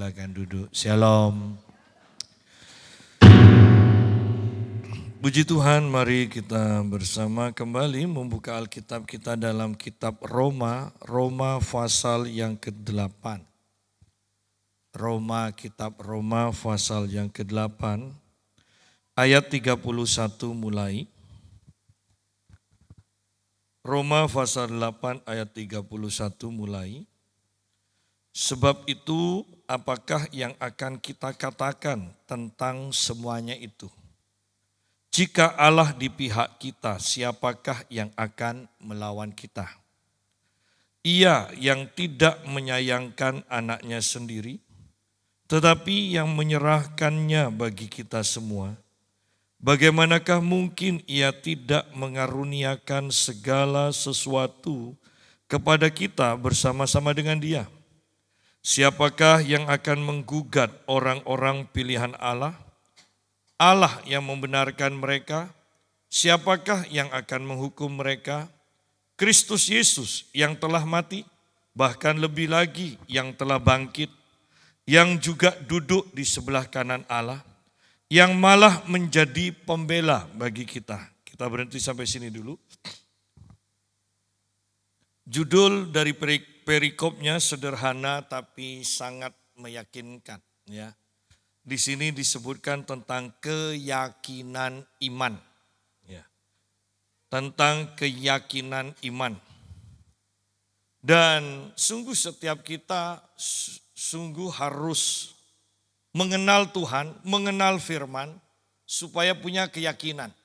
silakan duduk. Shalom. Puji Tuhan, mari kita bersama kembali membuka Alkitab kita dalam kitab Roma pasal yang ke-8. Kitab Roma pasal yang ke-8, ayat 31 mulai. Roma pasal 8 ayat 31 mulai. Sebab itu, apakah yang akan kita katakan tentang semuanya itu? Jika Allah di pihak kita, siapakah yang akan melawan kita? Ia yang tidak menyayangkan anaknya sendiri, tetapi yang menyerahkannya bagi kita semua. Bagaimanakah mungkin ia tidak mengaruniakan segala sesuatu kepada kita bersama-sama dengan Dia? Siapakah yang akan menggugat orang-orang pilihan Allah? Allah yang membenarkan mereka. Siapakah yang akan menghukum mereka? Kristus Yesus yang telah mati, bahkan lebih lagi yang telah bangkit, yang juga duduk di sebelah kanan Allah, yang malah menjadi pembela bagi kita. Kita berhenti sampai sini dulu. Judul dari perikopnya sederhana tapi sangat meyakinkan, ya. Di sini disebutkan tentang keyakinan iman, ya. Tentang keyakinan iman. Dan sungguh setiap kita sungguh harus mengenal Tuhan, mengenal firman, supaya punya keyakinan.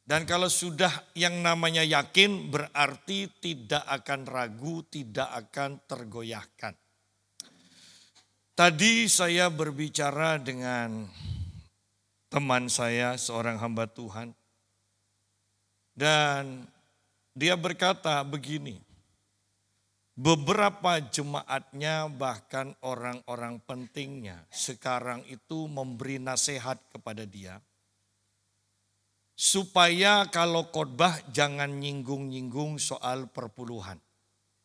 Dan kalau sudah yang namanya yakin, berarti tidak akan ragu, tidak akan tergoyahkan. Tadi saya berbicara dengan teman saya, seorang hamba Tuhan. Dan dia berkata begini, beberapa jemaatnya bahkan orang-orang pentingnya sekarang itu memberi nasihat kepada dia. Supaya kalau khotbah jangan nyinggung-nyinggung soal perpuluhan.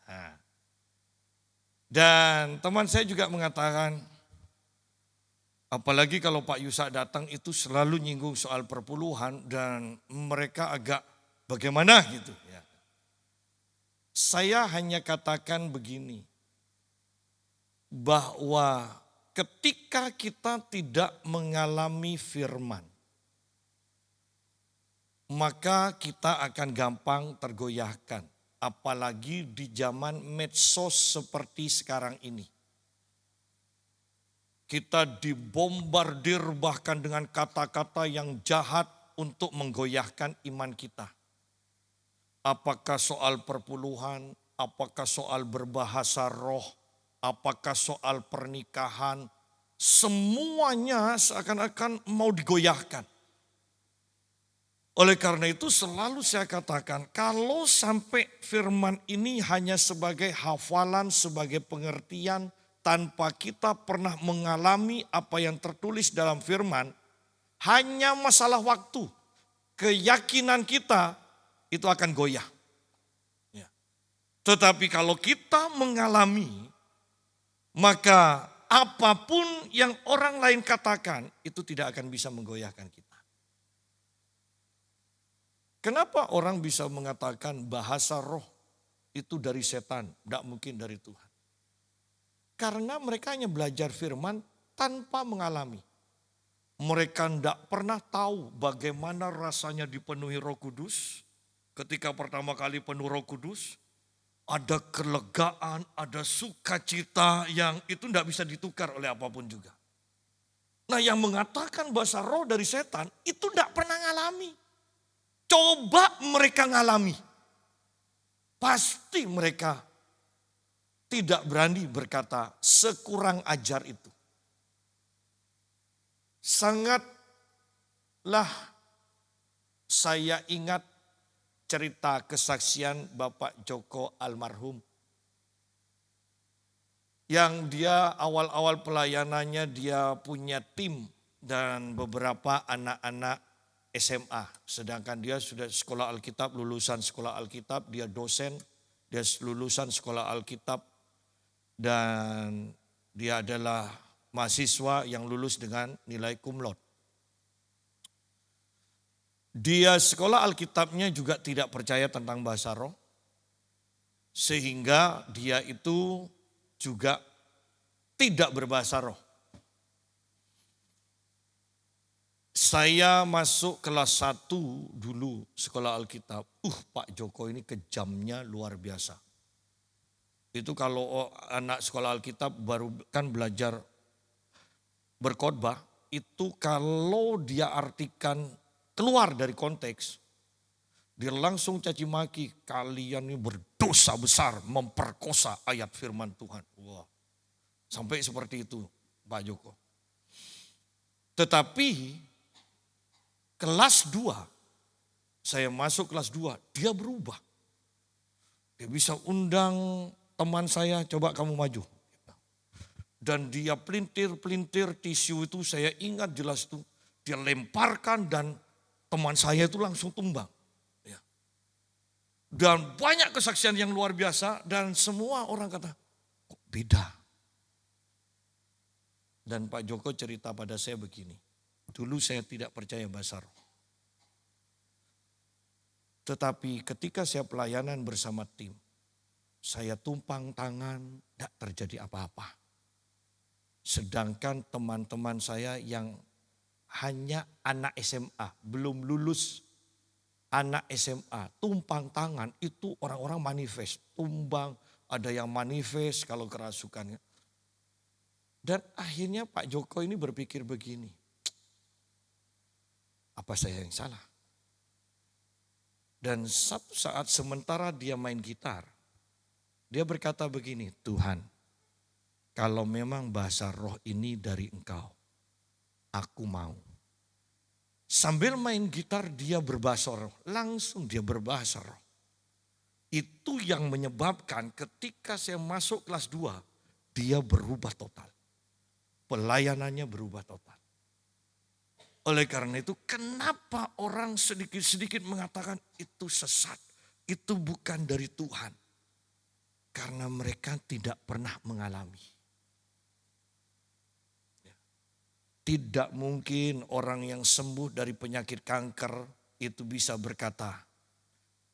Nah. Dan teman saya juga mengatakan, apalagi kalau Pak Yusak datang itu selalu nyinggung soal perpuluhan dan mereka agak bagaimana gitu. Ya. Saya hanya katakan begini, bahwa ketika kita tidak mengalami firman, maka kita akan gampang tergoyahkan. Apalagi di zaman medsos seperti sekarang ini. Kita dibombardir bahkan dengan kata-kata yang jahat untuk menggoyahkan iman kita. Apakah soal perpuluhan, apakah soal berbahasa roh, apakah soal pernikahan, semuanya seakan-akan mau digoyahkan. Oleh karena itu selalu saya katakan, kalau sampai firman ini hanya sebagai hafalan, sebagai pengertian, tanpa kita pernah mengalami apa yang tertulis dalam firman, hanya masalah waktu. Keyakinan kita itu akan goyah. Ya. Tetapi kalau kita mengalami, maka apapun yang orang lain katakan, itu tidak akan bisa menggoyahkan kita. Kenapa orang bisa mengatakan bahasa roh itu dari setan, tidak mungkin dari Tuhan? Karena mereka hanya belajar firman tanpa mengalami. Mereka tidak pernah tahu bagaimana rasanya dipenuhi Roh Kudus. Ketika pertama kali penuh Roh Kudus, ada kelegaan, ada sukacita yang itu tidak bisa ditukar oleh apapun juga. Nah, yang mengatakan bahasa roh dari setan itu tidak pernah ngalami. Coba mereka ngalami, pasti mereka tidak berani berkata sekurang ajar itu. Sangatlah saya ingat cerita kesaksian Bapak Joko almarhum. Yang dia awal-awal pelayanannya dia punya tim dan beberapa anak-anak SMA, sedangkan dia sudah sekolah Alkitab, lulusan sekolah Alkitab, dia dosen, dia lulusan sekolah Alkitab, dan dia adalah mahasiswa yang lulus dengan nilai cum laude. Dia sekolah Alkitabnya juga tidak percaya tentang bahasa roh, sehingga dia itu juga tidak berbahasa roh. Saya masuk kelas 1 dulu sekolah Alkitab. Pak Joko ini kejamnya luar biasa. Itu kalau anak sekolah Alkitab baru kan belajar berkhotbah, itu kalau dia artikan keluar dari konteks, dia langsung caci maki, kalian ini berdosa besar memperkosa ayat firman Tuhan. Wah, sampai seperti itu Pak Joko. Tetapi kelas 2, saya masuk kelas 2, dia berubah. Dia bisa undang teman saya, coba kamu maju. Dan dia pelintir-pelintir tisu itu, saya ingat jelas itu. Dia lemparkan dan teman saya itu langsung tumbang. Ya. Dan banyak kesaksian yang luar biasa dan semua orang kata, kok beda. Dan Pak Joko cerita pada saya begini, dulu saya tidak percaya bahasa roh. Tetapi ketika saya pelayanan bersama tim, saya tumpang tangan, tidak terjadi apa-apa. Sedangkan teman-teman saya yang hanya anak SMA, belum lulus anak SMA, tumpang tangan itu orang-orang manifest. Tumbang, ada yang manifest kalau kerasukannya. Dan akhirnya Pak Joko ini berpikir begini, apa saya yang salah? Dan satu saat sementara dia main gitar, dia berkata begini, Tuhan, kalau memang bahasa roh ini dari Engkau, aku mau. Sambil main gitar dia berbahasa roh, langsung dia berbahasa roh. Itu yang menyebabkan ketika saya masuk kelas 2, dia berubah total. Pelayanannya berubah total. Oleh karena itu kenapa orang sedikit-sedikit mengatakan itu sesat, itu bukan dari Tuhan. Karena mereka tidak pernah mengalami. Tidak mungkin orang yang sembuh dari penyakit kanker itu bisa berkata,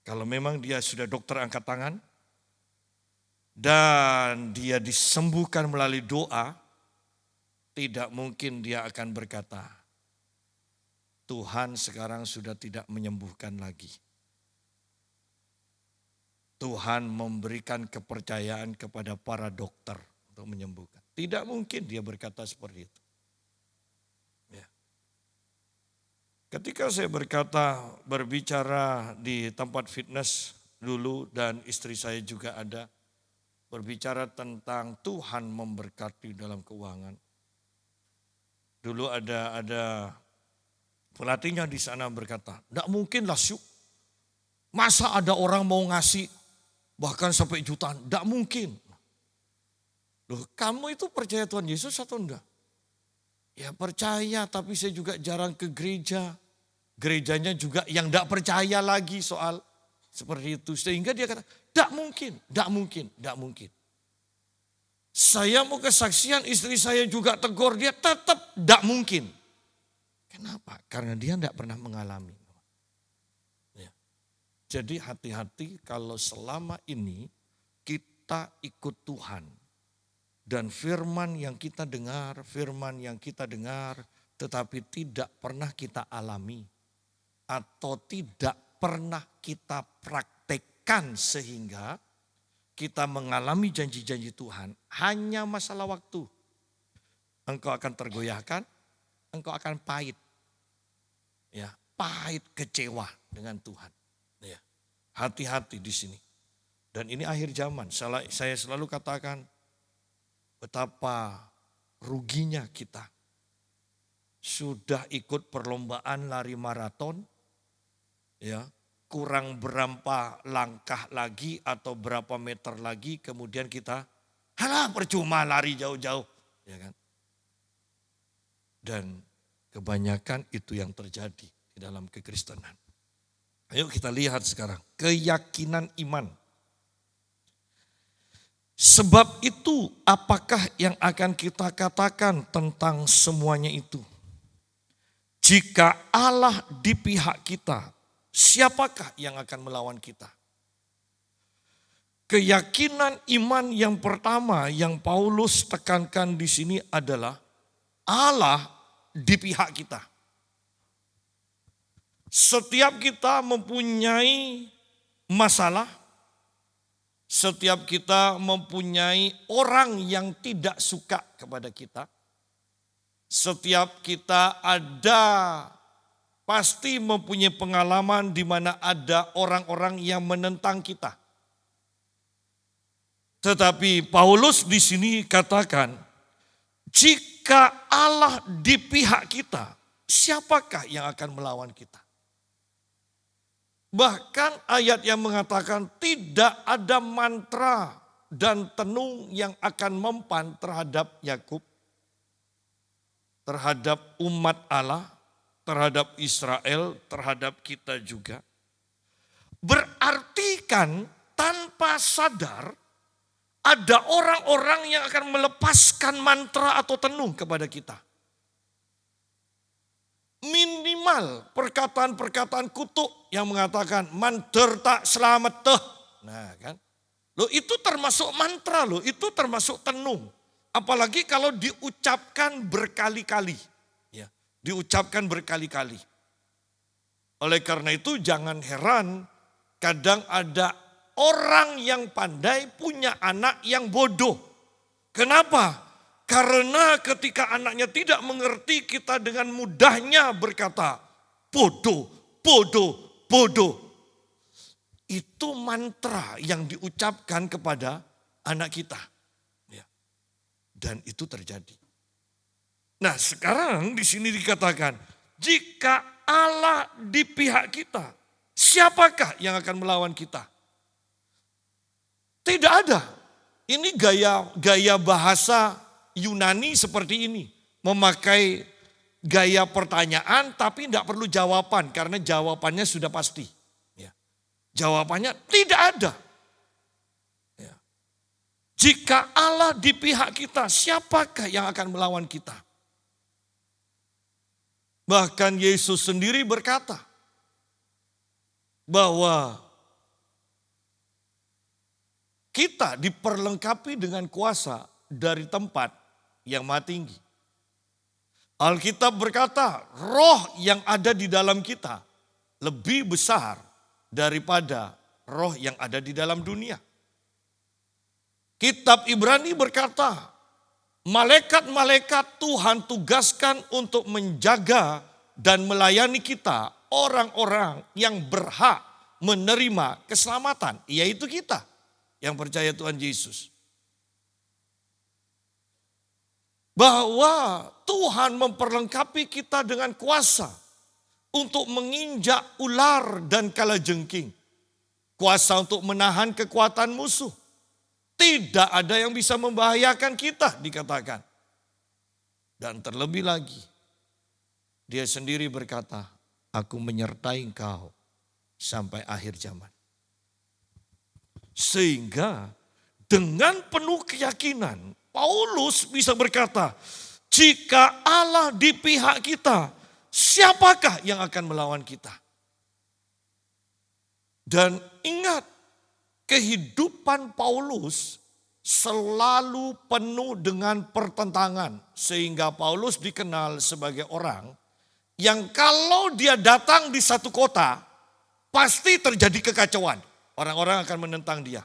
kalau memang dia sudah dokter angkat tangan dan dia disembuhkan melalui doa, tidak mungkin dia akan berkata, Tuhan sekarang sudah tidak menyembuhkan lagi. Tuhan memberikan kepercayaan kepada para dokter untuk menyembuhkan. Tidak mungkin dia berkata seperti itu. Ya. Ketika saya berbicara di tempat fitness dulu dan istri saya juga ada, berbicara tentang Tuhan memberkati dalam keuangan. Dulu ada pelatihnya di sana berkata, tidak mungkinlah Syuk. Masa ada orang mau ngasih bahkan sampai jutaan, tidak mungkin. Loh, kamu itu percaya Tuhan Yesus atau enggak? Ya percaya, tapi saya juga jarang ke gereja. Gerejanya juga yang tidak percaya lagi soal seperti itu. Sehingga dia kata, tidak mungkin, tidak mungkin, tidak mungkin. Saya mau kesaksian, istri saya juga tegur, dia tetap tidak mungkin. Kenapa? Karena dia tidak pernah mengalami. Jadi hati-hati kalau selama ini kita ikut Tuhan. Dan firman yang kita dengar tetapi tidak pernah kita alami. Atau tidak pernah kita praktekkan sehingga kita mengalami janji-janji Tuhan. Hanya masalah waktu. Engkau akan tergoyahkan, engkau akan pahit. Ya, pahit kecewa dengan Tuhan. Ya, hati-hati di sini. Dan ini akhir zaman. Saya selalu katakan betapa ruginya kita. Sudah ikut perlombaan lari maraton, ya, kurang berapa langkah lagi atau berapa meter lagi, kemudian kita, halah percuma lari jauh-jauh, ya kan? Dan kebanyakan itu yang terjadi di dalam kekristenan. Ayo kita lihat sekarang, keyakinan iman. Sebab itu apakah yang akan kita katakan tentang semuanya itu? Jika Allah di pihak kita, siapakah yang akan melawan kita? Keyakinan iman yang pertama yang Paulus tekankan di sini adalah Allah di pihak kita. Setiap kita mempunyai masalah, setiap kita mempunyai orang yang tidak suka kepada kita. Setiap kita pasti mempunyai pengalaman di mana ada orang-orang yang menentang kita. Tetapi Paulus di sini katakan, jika Allah di pihak kita, siapakah yang akan melawan kita? Bahkan ayat yang mengatakan tidak ada mantra dan tenung yang akan mempan terhadap Yakub, terhadap umat Allah, terhadap Israel, terhadap kita juga. Berarti kan tanpa sadar ada orang-orang yang akan melepaskan mantra atau tenung kepada kita. Minimal perkataan-perkataan kutuk yang mengatakan manter tak selamat teh. Nah kan. Loh itu termasuk mantra loh, itu termasuk tenung. Apalagi kalau diucapkan berkali-kali. Ya, diucapkan berkali-kali. Oleh karena itu jangan heran kadang ada orang yang pandai punya anak yang bodoh. Kenapa? Karena ketika anaknya tidak mengerti, kita dengan mudahnya berkata, bodoh, bodoh, bodoh. Itu mantra yang diucapkan kepada anak kita. Ya. Dan itu terjadi. Nah sekarang di sini dikatakan, jika Allah di pihak kita, siapakah yang akan melawan kita? Tidak ada. Ini gaya bahasa Yunani seperti ini. Memakai gaya pertanyaan tapi tidak perlu jawaban karena jawabannya sudah pasti. Ya. Jawabannya tidak ada. Ya. Jika Allah di pihak kita, siapakah yang akan melawan kita? Bahkan Yesus sendiri berkata bahwa kita diperlengkapi dengan kuasa dari tempat yang maha tinggi. Alkitab berkata, roh yang ada di dalam kita lebih besar daripada roh yang ada di dalam dunia. Kitab Ibrani berkata, malaikat-malaikat Tuhan tugaskan untuk menjaga dan melayani kita, orang-orang yang berhak menerima keselamatan, yaitu kita yang percaya Tuhan Yesus. Bahwa Tuhan memperlengkapi kita dengan kuasa untuk menginjak ular dan kalajengking. Kuasa untuk menahan kekuatan musuh. Tidak ada yang bisa membahayakan kita dikatakan. Dan terlebih lagi, dia sendiri berkata, aku menyertai engkau sampai akhir zaman. Sehingga dengan penuh keyakinan, Paulus bisa berkata, jika Allah di pihak kita, siapakah yang akan melawan kita? Dan ingat, kehidupan Paulus selalu penuh dengan pertentangan. Sehingga Paulus dikenal sebagai orang yang kalau dia datang di satu kota, pasti terjadi kekacauan. Orang-orang akan menentang dia.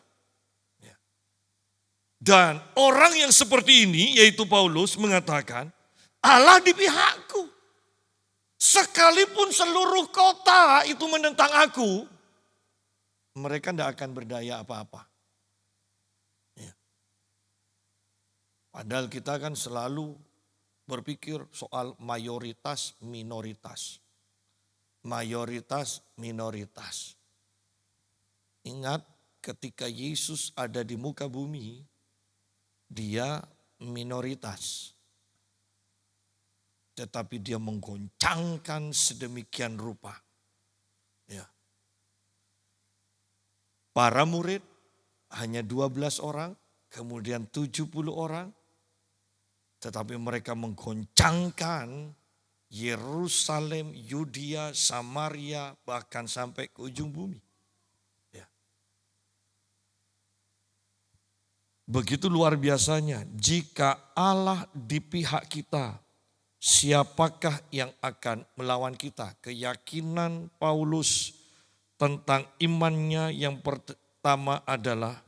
Dan orang yang seperti ini, yaitu Paulus, mengatakan, Allah di pihakku. Sekalipun seluruh kota itu menentang aku, mereka tidak akan berdaya apa-apa. Ya. Padahal kita kan selalu berpikir soal mayoritas, minoritas. Mayoritas, minoritas. Ingat ketika Yesus ada di muka bumi, dia minoritas. Tetapi dia menggoncangkan sedemikian rupa. Ya. Para murid hanya 12 orang, kemudian 70 orang, tetapi mereka menggoncangkan Yerusalem, Yudea, Samaria, bahkan sampai ke ujung bumi. Ya. Begitu luar biasanya, jika Allah di pihak kita, siapakah yang akan melawan kita? Keyakinan Paulus tentang imannya yang pertama adalah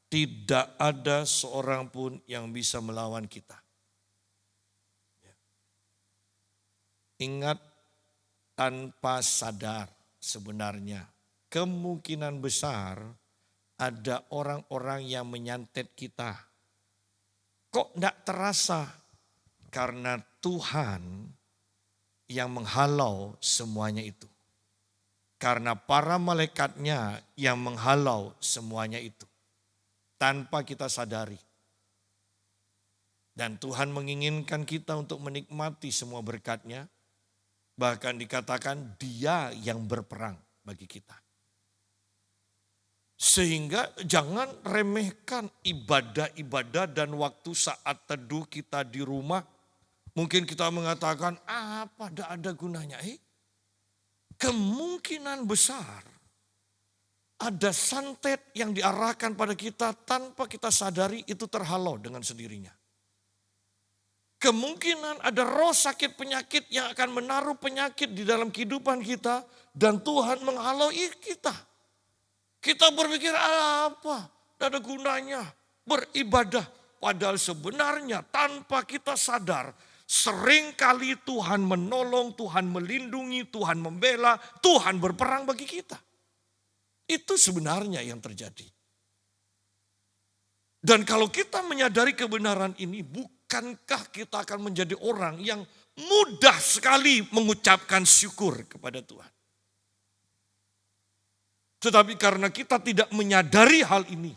tidak ada seorang pun yang bisa melawan kita. Ingat, tanpa sadar sebenarnya kemungkinan besar ada orang-orang yang menyantet kita. Kok tidak terasa? Karena Tuhan yang menghalau semuanya itu. Karena para malaikatnya yang menghalau semuanya itu. Tanpa kita sadari. Dan Tuhan menginginkan kita untuk menikmati semua berkat-Nya. Bahkan dikatakan Dia yang berperang bagi kita. Sehingga jangan remehkan ibadah-ibadah dan waktu saat teduh kita di rumah. Mungkin kita mengatakan, apa tidak ada gunanya. Kemungkinan besar ada santet yang diarahkan pada kita tanpa kita sadari itu terhalau dengan sendirinya. Kemungkinan ada roh sakit penyakit yang akan menaruh penyakit di dalam kehidupan kita dan Tuhan menghalau kita. Kita berpikir apa? Tidak ada gunanya beribadah. Padahal sebenarnya tanpa kita sadar, seringkali Tuhan menolong, Tuhan melindungi, Tuhan membela, Tuhan berperang bagi kita. Itu sebenarnya yang terjadi. Dan kalau kita menyadari kebenaran ini, bukankah kita akan menjadi orang yang mudah sekali mengucapkan syukur kepada Tuhan. Tetapi karena kita tidak menyadari hal ini,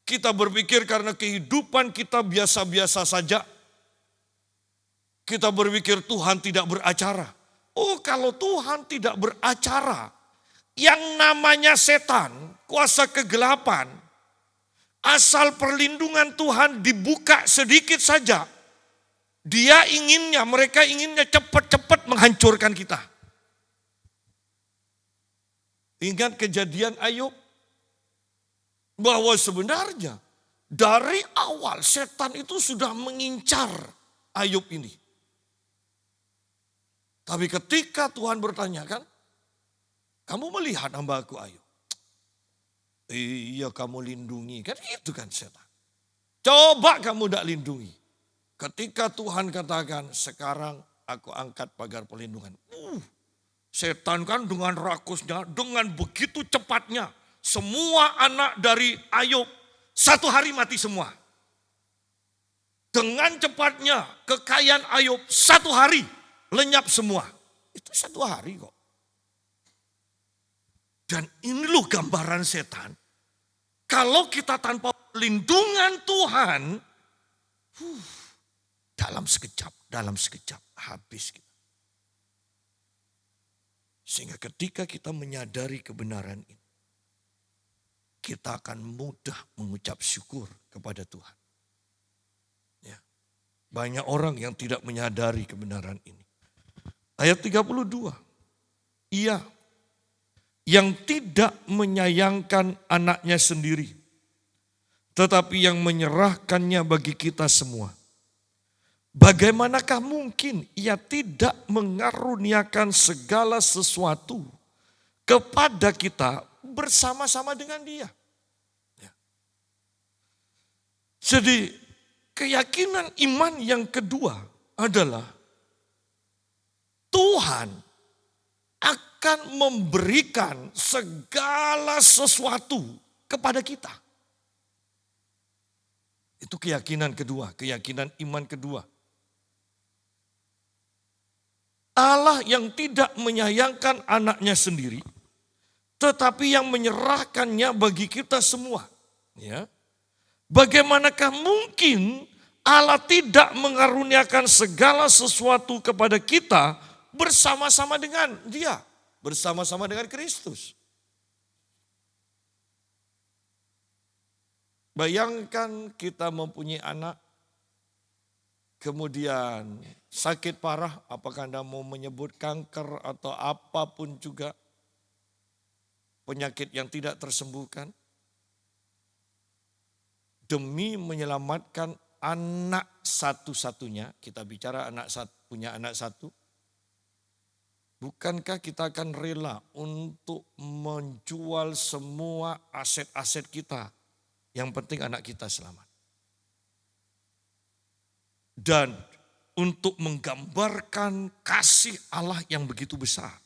kita berpikir karena kehidupan kita biasa-biasa saja, kita berpikir Tuhan tidak beracara. Oh, kalau Tuhan tidak beracara, yang namanya setan, kuasa kegelapan, asal perlindungan Tuhan dibuka sedikit saja, mereka inginnya cepat-cepat menghancurkan kita. Ingat kejadian Ayub, bahwa sebenarnya dari awal setan itu sudah mengincar Ayub ini. Tapi ketika Tuhan bertanya, kan, kamu melihat hamba-Ku Ayub? Iya, kamu lindungi. Kan itu kan setan. Coba kamu tidak lindungi. Ketika Tuhan katakan, sekarang aku angkat pagar perlindungan. Setan kan dengan rakusnya, dengan begitu cepatnya. Semua anak dari Ayub 1 hari mati semua. Dengan cepatnya kekayaan Ayub 1 hari lenyap semua. Itu 1 hari kok. Dan ini loh gambaran setan. Kalau kita tanpa perlindungan Tuhan, dalam sekejap habis kita. Sehingga ketika kita menyadari kebenaran ini, kita akan mudah mengucap syukur kepada Tuhan. Ya. Banyak orang yang tidak menyadari kebenaran ini. Ayat 32. Ia yang tidak menyayangkan anaknya sendiri, tetapi yang menyerahkannya bagi kita semua. Bagaimanakah mungkin ia tidak mengaruniakan segala sesuatu kepada kita bersama-sama dengan Dia? Ya. Jadi keyakinan iman yang kedua adalah Tuhan akan memberikan segala sesuatu kepada kita. Itu keyakinan kedua, keyakinan iman kedua. Allah yang tidak menyayangkan anaknya sendiri, tetapi yang menyerahkannya bagi kita semua. Ya. Bagaimanakah mungkin Allah tidak mengaruniakan segala sesuatu kepada kita bersama-sama dengan Dia, bersama-sama dengan Kristus. Bayangkan kita mempunyai anak, kemudian sakit parah, apakah Anda mau menyebut kanker atau apapun juga, penyakit yang tidak tersembuhkan, demi menyelamatkan anak satu-satunya, kita bicara punya anak satu, bukankah kita akan rela untuk menjual semua aset-aset kita, yang penting anak kita selamat. Dan untuk menggambarkan kasih Allah yang begitu besar,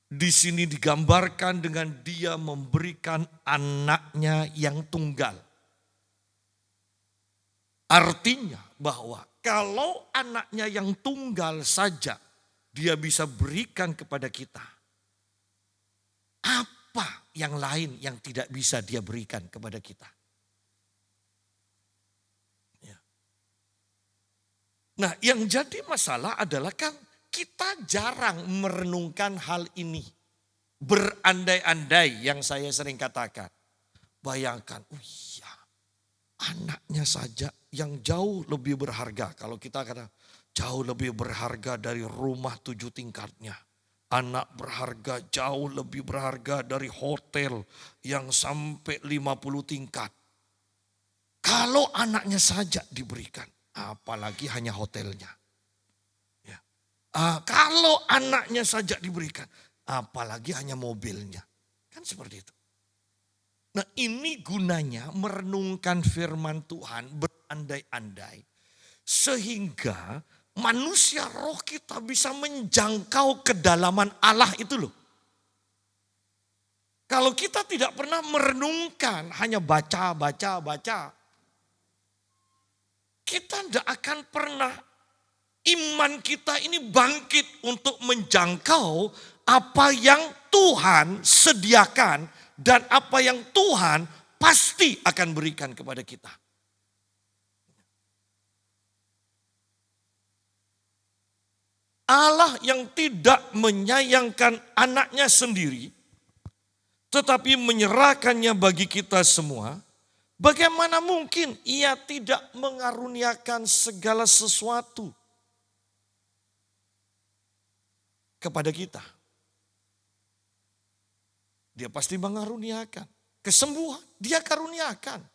di sini digambarkan dengan Dia memberikan anaknya yang tunggal. Artinya bahwa kalau anaknya yang tunggal saja Dia bisa berikan kepada kita, apa yang lain yang tidak bisa Dia berikan kepada kita? Nah, yang jadi masalah adalah kan kita jarang merenungkan hal ini. Berandai-andai yang saya sering katakan. Bayangkan, oh iya, anaknya saja yang jauh lebih berharga. Kalau kita kata jauh lebih berharga dari rumah 7 tingkatnya. Anak berharga, jauh lebih berharga dari hotel yang sampai 50 tingkat. Kalau anaknya saja diberikan, apalagi hanya hotelnya. Ya. Kalau anaknya saja diberikan, apalagi hanya mobilnya. Kan seperti itu. Nah, ini gunanya merenungkan firman Tuhan berandai-andai. Sehingga manusia roh kita bisa menjangkau kedalaman Allah itu loh. Kalau kita tidak pernah merenungkan, hanya baca, kita tidak akan pernah iman kita ini bangkit untuk menjangkau apa yang Tuhan sediakan dan apa yang Tuhan pasti akan berikan kepada kita. Allah yang tidak menyayangkan anaknya sendiri, tetapi menyerahkannya bagi kita semua, bagaimana mungkin Ia tidak mengaruniakan segala sesuatu kepada kita? Dia pasti mengaruniakan. Kesembuhan, Dia karuniakan.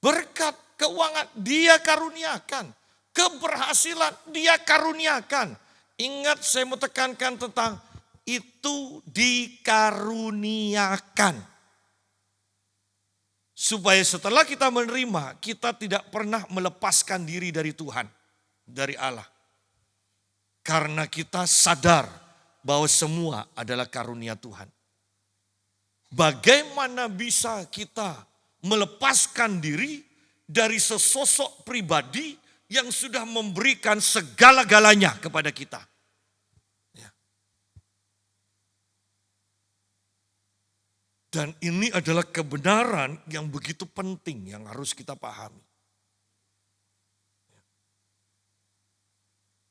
Berkat, keuangan, Dia karuniakan. Keberhasilan, Dia karuniakan. Ingat, saya mau tekankan tentang itu dikaruniakan. Supaya setelah kita menerima, kita tidak pernah melepaskan diri dari Tuhan, dari Allah. Karena kita sadar bahwa semua adalah karunia Tuhan. Bagaimana bisa kita melepaskan diri dari sesosok pribadi yang sudah memberikan segala-galanya kepada kita? Ya. Dan ini adalah kebenaran yang begitu penting yang harus kita pahami.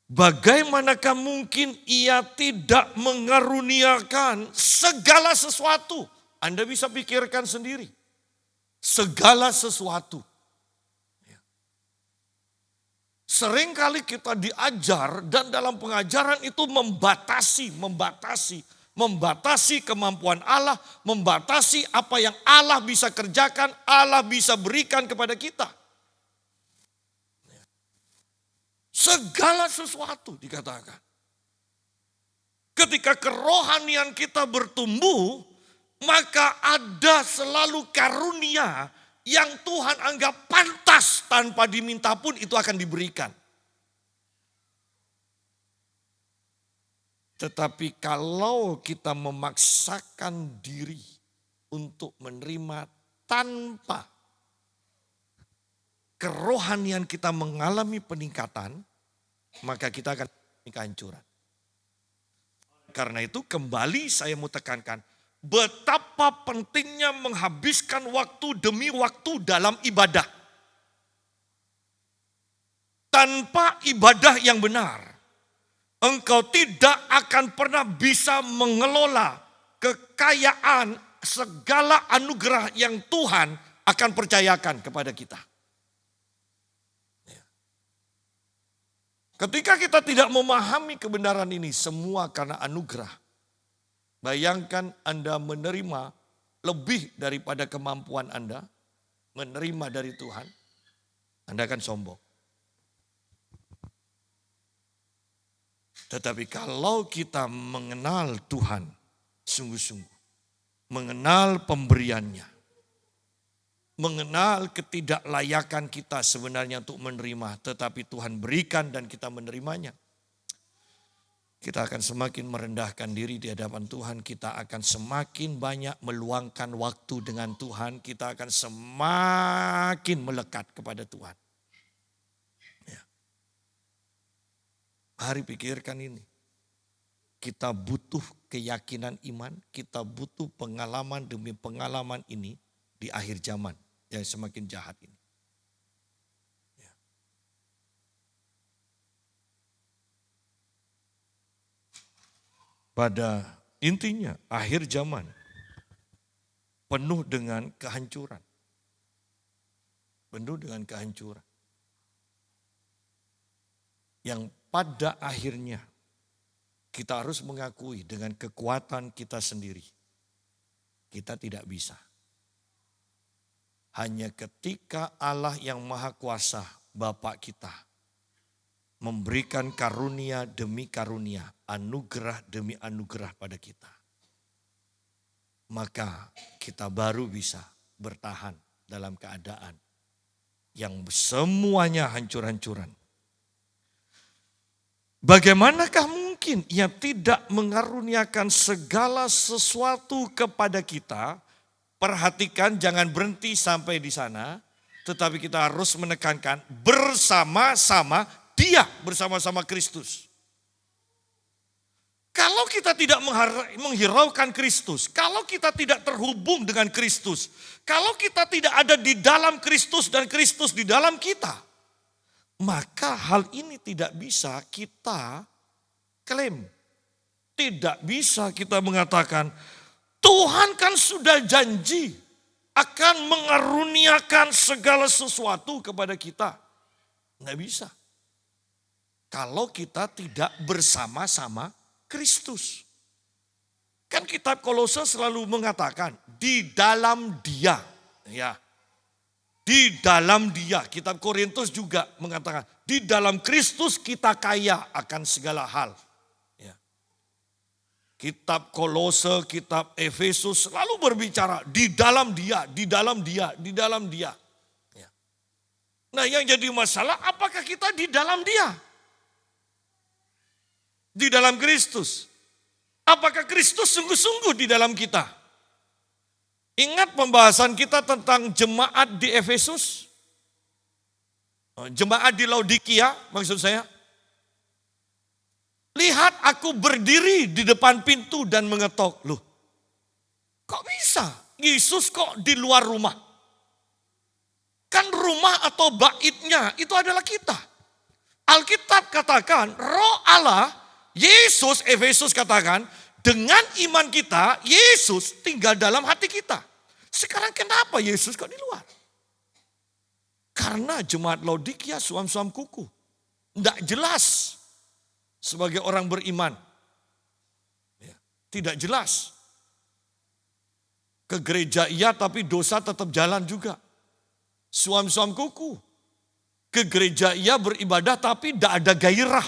Bagaimanakah mungkin Ia tidak mengaruniakan segala sesuatu? Anda bisa pikirkan sendiri. Segala sesuatu. Seringkali kita diajar dan dalam pengajaran itu membatasi kemampuan Allah, membatasi apa yang Allah bisa kerjakan, Allah bisa berikan kepada kita. Segala sesuatu dikatakan. Ketika kerohanian kita bertumbuh, maka ada selalu karunia yang Tuhan anggap pantas tanpa diminta pun itu akan diberikan. Tetapi kalau kita memaksakan diri untuk menerima tanpa kerohanian kita mengalami peningkatan, maka kita akan mengalami kehancuran. Karena itu kembali saya mau tekankan, betapa pentingnya menghabiskan waktu demi waktu dalam ibadah. Tanpa ibadah yang benar, engkau tidak akan pernah bisa mengelola kekayaan segala anugerah yang Tuhan akan percayakan kepada kita. Ketika kita tidak memahami kebenaran ini, semua karena anugerah. Bayangkan Anda menerima lebih daripada kemampuan Anda, menerima dari Tuhan, Anda akan sombong. Tetapi kalau kita mengenal Tuhan sungguh-sungguh, mengenal pemberiannya, mengenal ketidaklayakan kita sebenarnya untuk menerima, tetapi Tuhan berikan dan kita menerimanya, kita akan semakin merendahkan diri di hadapan Tuhan, kita akan semakin banyak meluangkan waktu dengan Tuhan, kita akan semakin melekat kepada Tuhan. Mari pikirkan ini. Kita butuh keyakinan iman, kita butuh pengalaman demi pengalaman ini di akhir zaman yang semakin jahat ini. Pada intinya akhir zaman penuh dengan kehancuran. Penuh dengan kehancuran. Yang pada akhirnya kita harus mengakui dengan kekuatan kita sendiri, kita tidak bisa. Hanya ketika Allah yang Maha Kuasa, Bapa kita, memberikan karunia demi karunia, anugerah demi anugerah pada kita, maka kita baru bisa bertahan dalam keadaan yang semuanya hancur-hancuran. Bagaimanakah mungkin Ia tidak mengaruniakan segala sesuatu kepada kita? Perhatikan, jangan berhenti sampai di sana, tetapi kita harus menekankan bersama-sama Dia, bersama-sama Kristus. Kalau kita tidak menghiraukan Kristus, kalau kita tidak terhubung dengan Kristus, kalau kita tidak ada di dalam Kristus dan Kristus di dalam kita, maka hal ini tidak bisa kita klaim. Tidak bisa kita mengatakan, Tuhan kan sudah janji akan mengaruniakan segala sesuatu kepada kita. Nggak bisa. Kalau kita tidak bersama-sama Kristus. Kan kitab Kolose selalu mengatakan, di dalam Dia. Ya. Di dalam Dia, kitab Korintus juga mengatakan, di dalam Kristus kita kaya akan segala hal. Ya. Kitab Kolose, kitab Efesus selalu berbicara di dalam Dia, di dalam Dia, di dalam Dia. Ya. Nah, yang jadi masalah apakah kita di dalam Dia? Di dalam Kristus. Apakah Kristus sungguh-sungguh di dalam kita? Ingat pembahasan kita tentang jemaat di Efesus? Jemaat di Laodikia maksud saya. Lihat aku berdiri di depan pintu dan mengetok. Loh, kok bisa? Yesus kok di luar rumah? Kan rumah atau baitnya itu adalah kita. Alkitab katakan Roh Allah, Yesus, Efesus katakan, dengan iman kita, Yesus tinggal dalam hati kita. Sekarang kenapa Yesus kok di luar? Karena jemaat Laodikia suam-suam kuku. Tidak jelas sebagai orang beriman. Ya, tidak jelas. Ke gereja iya tapi dosa tetap jalan juga. Suam-suam kuku. Ke gereja iya beribadah tapi tidak ada gairah.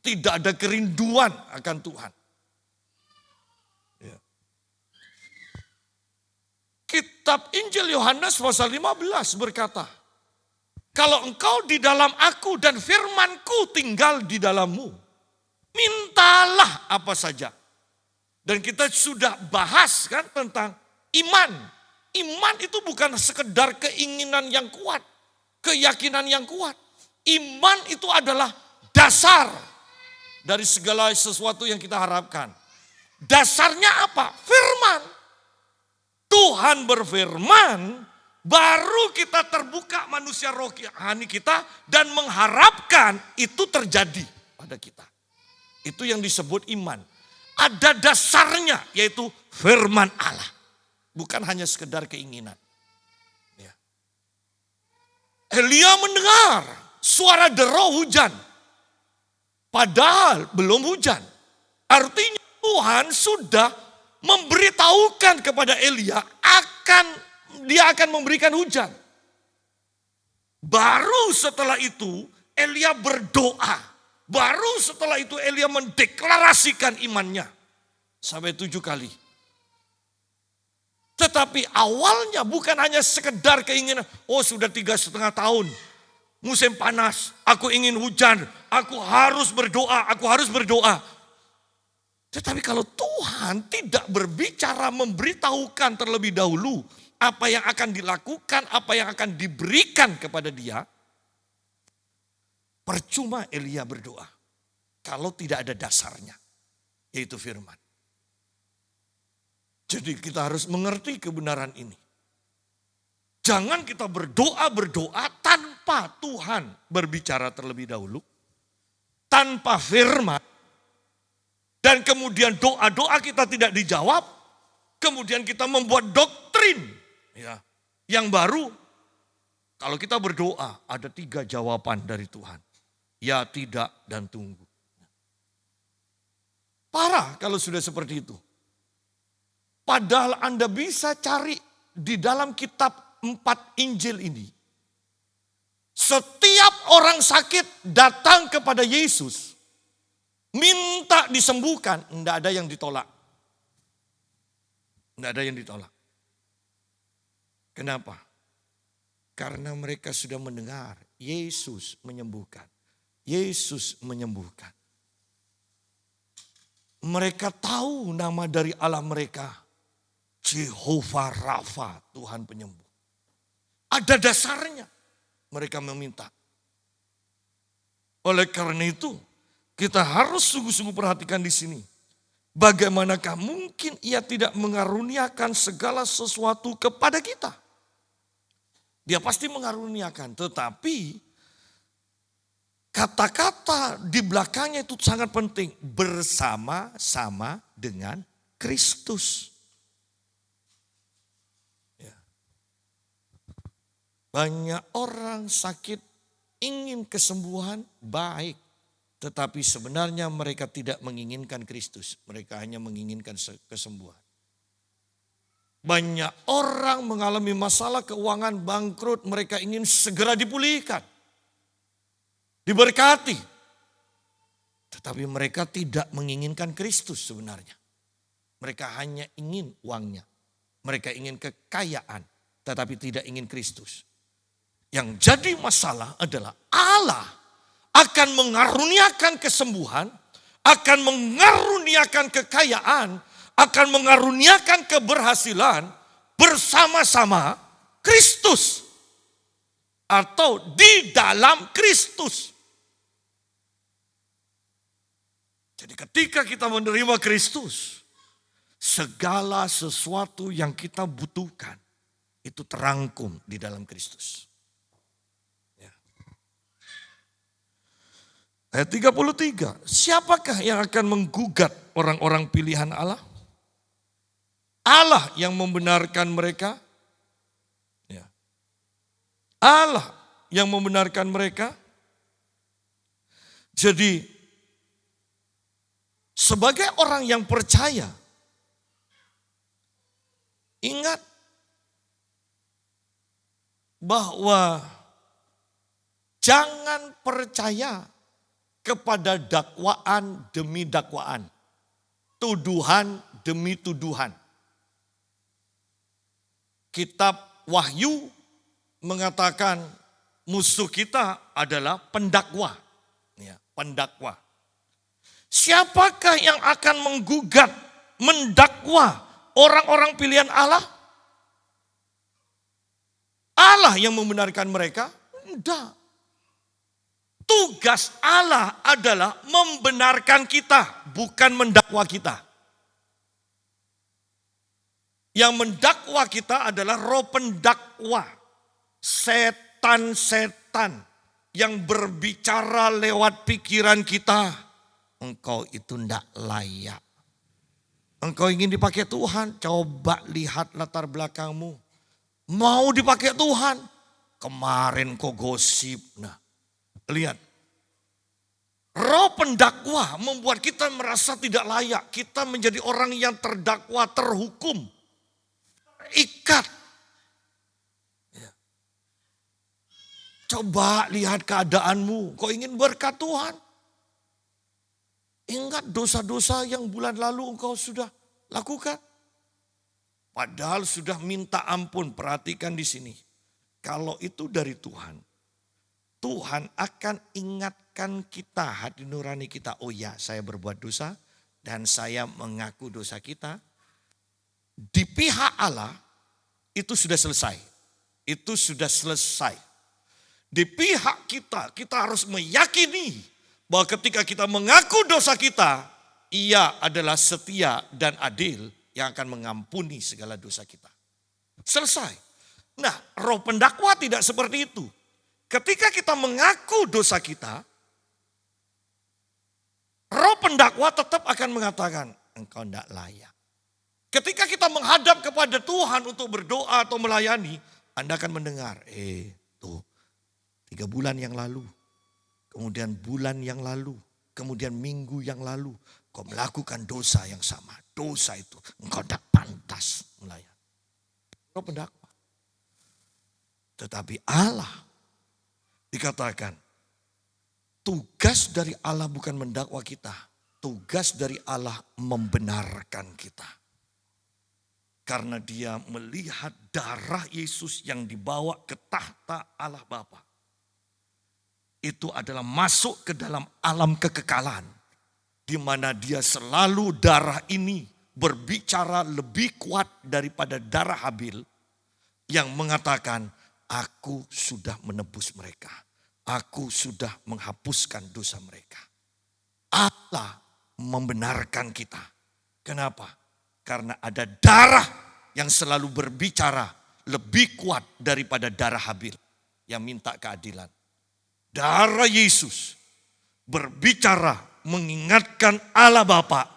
Tidak ada kerinduan akan Tuhan. Kitab Injil Yohanes pasal 15 berkata, kalau engkau di dalam aku dan firmanku tinggal di dalammu, mintalah apa saja. Dan kita sudah bahas kan tentang iman. Iman itu bukan sekedar keinginan yang kuat, keyakinan yang kuat. Iman itu adalah dasar dari segala sesuatu yang kita harapkan. Dasarnya apa? Firman. Tuhan berfirman, baru kita terbuka manusia rohani kita dan mengharapkan itu terjadi pada kita. Itu yang disebut iman. Ada dasarnya yaitu firman Allah. Bukan hanya sekedar keinginan. Elia mendengar suara deru hujan. Padahal belum hujan. Artinya Tuhan sudah memberitahukan kepada Elia dia akan memberikan hujan. Baru setelah itu Elia berdoa. Baru setelah itu Elia mendeklarasikan imannya. Sampai 7 kali. Tetapi awalnya bukan hanya sekedar keinginan. Oh sudah 3,5 tahun. Musim panas. Aku ingin hujan. Aku harus berdoa. Tetapi kalau Tuhan tidak berbicara memberitahukan terlebih dahulu. Apa yang akan dilakukan, apa yang akan diberikan kepada dia. Percuma Elia berdoa. Kalau tidak ada dasarnya. Yaitu firman. Jadi kita harus mengerti kebenaran ini. Jangan kita berdoa tanpa Tuhan berbicara terlebih dahulu. Tanpa firman. Dan kemudian doa-doa kita tidak dijawab. Kemudian kita membuat doktrin. Ya, yang baru, kalau kita berdoa ada 3 jawaban dari Tuhan. Ya, tidak, dan tunggu. Parah kalau sudah seperti itu. Padahal Anda bisa cari di dalam kitab 4 Injil ini. Setiap orang sakit datang kepada Yesus. Minta disembuhkan, tidak ada yang ditolak. Tidak ada yang ditolak. Kenapa? Karena mereka sudah mendengar Yesus menyembuhkan. Yesus menyembuhkan. Mereka tahu nama dari Allah mereka. Jehovah Rafa, Tuhan penyembuh. Ada dasarnya. Mereka meminta. Oleh karena itu, kita harus sungguh-sungguh perhatikan di sini. Bagaimanakah mungkin ia tidak mengaruniakan segala sesuatu kepada kita? Dia pasti mengaruniakan, tetapi kata-kata di belakangnya itu sangat penting. Bersama-sama dengan Kristus. Ya. Banyak orang sakit ingin kesembuhan baik. Tetapi sebenarnya mereka tidak menginginkan Kristus. Mereka hanya menginginkan kesembuhan. Banyak orang mengalami masalah keuangan bangkrut. Mereka ingin segera dipulihkan. Diberkati. Tetapi mereka tidak menginginkan Kristus sebenarnya. Mereka hanya ingin uangnya. Mereka ingin kekayaan. Tetapi tidak ingin Kristus. Yang jadi masalah adalah Allah akan mengaruniakan kesembuhan, akan mengaruniakan kekayaan, akan mengaruniakan keberhasilan bersama-sama Kristus. Atau di dalam Kristus. Jadi ketika kita menerima Kristus, segala sesuatu yang kita butuhkan itu terangkum di dalam Kristus. Ayat 33, siapakah yang akan menggugat orang-orang pilihan Allah? Allah yang membenarkan mereka. Ya. Allah yang membenarkan mereka. Jadi, sebagai orang yang percaya, ingat bahwa jangan percaya kepada dakwaan demi dakwaan. Tuduhan demi tuduhan. Kitab Wahyu mengatakan musuh kita adalah pendakwa. Ya, pendakwa. Siapakah yang akan menggugat, mendakwa orang-orang pilihan Allah? Allah yang membenarkan mereka? Tidak. Tugas Allah adalah membenarkan kita, bukan mendakwa kita. Yang mendakwa kita adalah roh pendakwa. Setan-setan yang berbicara lewat pikiran kita. Engkau itu tidak layak. Engkau ingin dipakai Tuhan, coba lihat latar belakangmu. Mau dipakai Tuhan, kemarin kok gosip. Nah, lihat. Roh pendakwa membuat kita merasa tidak layak. Kita menjadi orang yang terdakwa, terhukum, terikat. Ya. Coba lihat keadaanmu. Kau ingin berkat Tuhan? Ingat dosa-dosa yang bulan lalu engkau sudah lakukan. Padahal sudah minta ampun. Perhatikan di sini. Kalau itu dari Tuhan, Tuhan akan ingatkan kita, hati nurani kita. Oh ya, saya berbuat dosa dan saya mengaku dosa kita. Di pihak Allah itu sudah selesai. Itu sudah selesai. Di pihak kita, kita harus meyakini bahwa ketika kita mengaku dosa kita, Ia adalah setia dan adil yang akan mengampuni segala dosa kita. Selesai. Nah, roh pendakwa tidak seperti itu. Ketika kita mengaku dosa kita, roh pendakwa tetap akan mengatakan, engkau tidak layak. Ketika kita menghadap kepada Tuhan untuk berdoa atau melayani, Anda akan mendengar, tuh 3 bulan yang lalu, kemudian bulan yang lalu, kemudian minggu yang lalu, kau melakukan dosa yang sama. Dosa itu, engkau tidak pantas melayani. Roh pendakwa. Tetapi Allah, dikatakan, tugas dari Allah bukan mendakwa kita. Tugas dari Allah membenarkan kita. Karena dia melihat darah Yesus yang dibawa ke tahta Allah Bapa. Itu adalah masuk ke dalam alam kekekalan. Di mana dia selalu darah ini berbicara lebih kuat daripada darah Habil. Yang mengatakan, aku sudah menebus mereka. Aku sudah menghapuskan dosa mereka. Allah membenarkan kita. Kenapa? Karena ada darah yang selalu berbicara lebih kuat daripada darah Habil yang minta keadilan. Darah Yesus berbicara mengingatkan Allah Bapa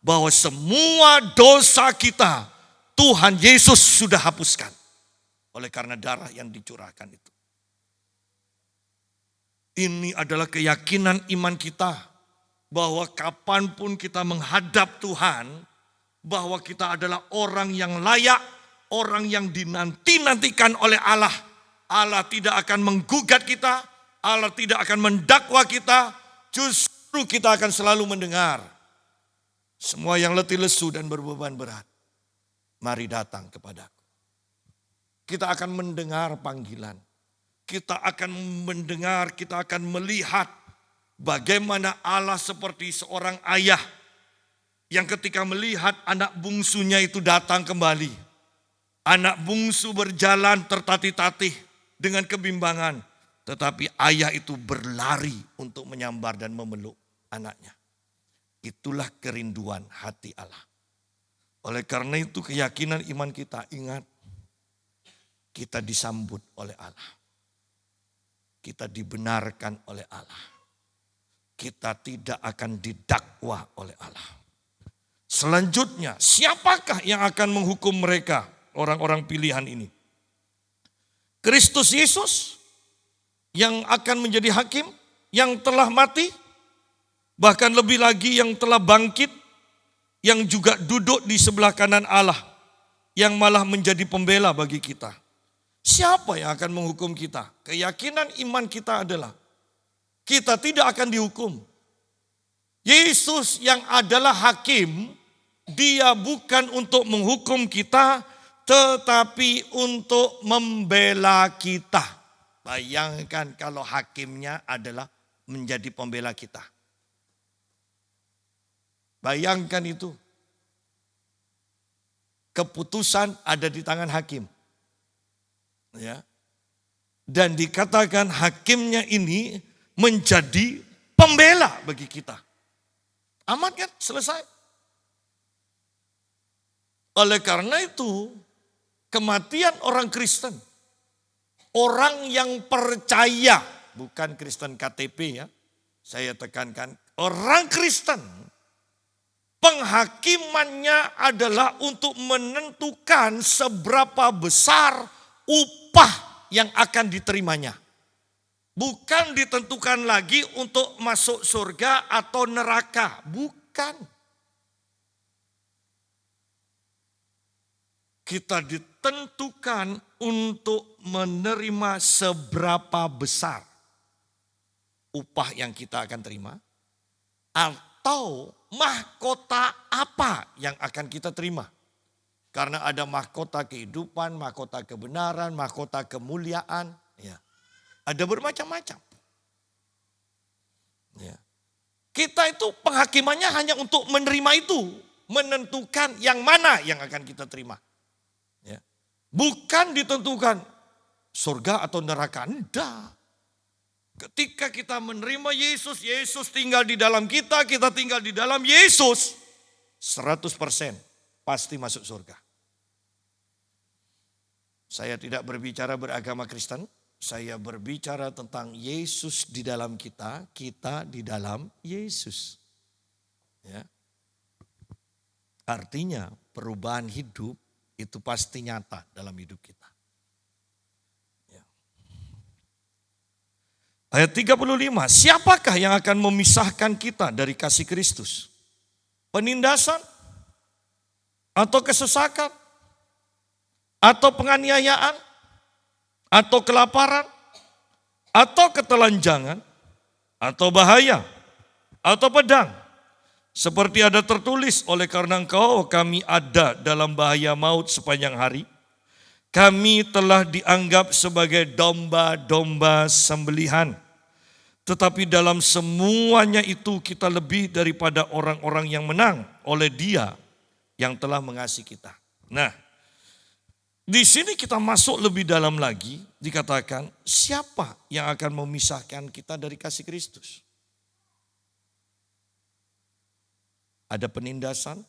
bahwa semua dosa kita Tuhan Yesus sudah hapuskan. Oleh karena darah yang dicurahkan itu. Ini adalah keyakinan iman kita. Bahwa kapanpun kita menghadap Tuhan. Bahwa kita adalah orang yang layak. Orang yang dinanti-nantikan oleh Allah. Allah tidak akan menggugat kita. Allah tidak akan mendakwa kita. Justru kita akan selalu mendengar. Semua yang letih lesu dan berbeban berat. Mari datang kepadaku. Kita akan mendengar panggilan. Kita akan mendengar, kita akan melihat bagaimana Allah seperti seorang ayah yang ketika melihat anak bungsunya itu datang kembali. Anak bungsu berjalan tertatih-tatih dengan kebimbangan. Tetapi ayah itu berlari untuk menyambar dan memeluk anaknya. Itulah kerinduan hati Allah. Oleh karena itu keyakinan iman kita, ingat. Kita disambut oleh Allah. Kita dibenarkan oleh Allah. Kita tidak akan didakwa oleh Allah. Selanjutnya, siapakah yang akan menghukum mereka? Orang-orang pilihan ini. Kristus Yesus yang akan menjadi hakim, yang telah mati, bahkan lebih lagi yang telah bangkit, yang juga duduk di sebelah kanan Allah, yang malah menjadi pembela bagi kita. Siapa yang akan menghukum kita? Keyakinan iman kita adalah kita tidak akan dihukum. Yesus yang adalah hakim, dia bukan untuk menghukum kita, tetapi untuk membela kita. Bayangkan kalau hakimnya adalah menjadi pembela kita. Bayangkan itu. Keputusan ada di tangan hakim. Ya. Dan dikatakan hakimnya ini menjadi pembela bagi kita. Amat kan? Selesai. Oleh karena itu, kematian orang Kristen, orang yang percaya, bukan Kristen KTP ya, saya tekankan, orang Kristen, penghakimannya adalah untuk menentukan seberapa besar upah yang akan diterimanya. Bukan ditentukan lagi untuk masuk surga atau neraka. Bukan. Kita ditentukan untuk menerima seberapa besar upah yang kita akan terima. Atau mahkota apa yang akan kita terima. Karena ada mahkota kehidupan, mahkota kebenaran, mahkota kemuliaan. Ya. Ada bermacam-macam. Ya. Kita itu penghakimannya hanya untuk menerima itu. Menentukan yang mana yang akan kita terima. Ya. Bukan ditentukan surga atau neraka. Tidak. Ketika kita menerima Yesus, Yesus tinggal di dalam kita tinggal di dalam Yesus. 100% pasti masuk surga. Saya tidak berbicara beragama Kristen, saya berbicara tentang Yesus di dalam kita di dalam Yesus. Ya. Artinya perubahan hidup itu pasti nyata dalam hidup kita. Ya. Ayat 35, siapakah yang akan memisahkan kita dari kasih Kristus? Penindasan? Atau kesesakan? Atau penganiayaan, atau kelaparan, atau ketelanjangan, atau bahaya, atau pedang. Seperti ada tertulis, oleh karena engkau kami ada dalam bahaya maut sepanjang hari. Kami telah dianggap sebagai domba-domba sembelihan. Tetapi dalam semuanya itu kita lebih daripada orang-orang yang menang oleh Dia yang telah mengasihi kita. Nah, di sini kita masuk lebih dalam lagi, dikatakan siapa yang akan memisahkan kita dari kasih Kristus? Ada penindasan,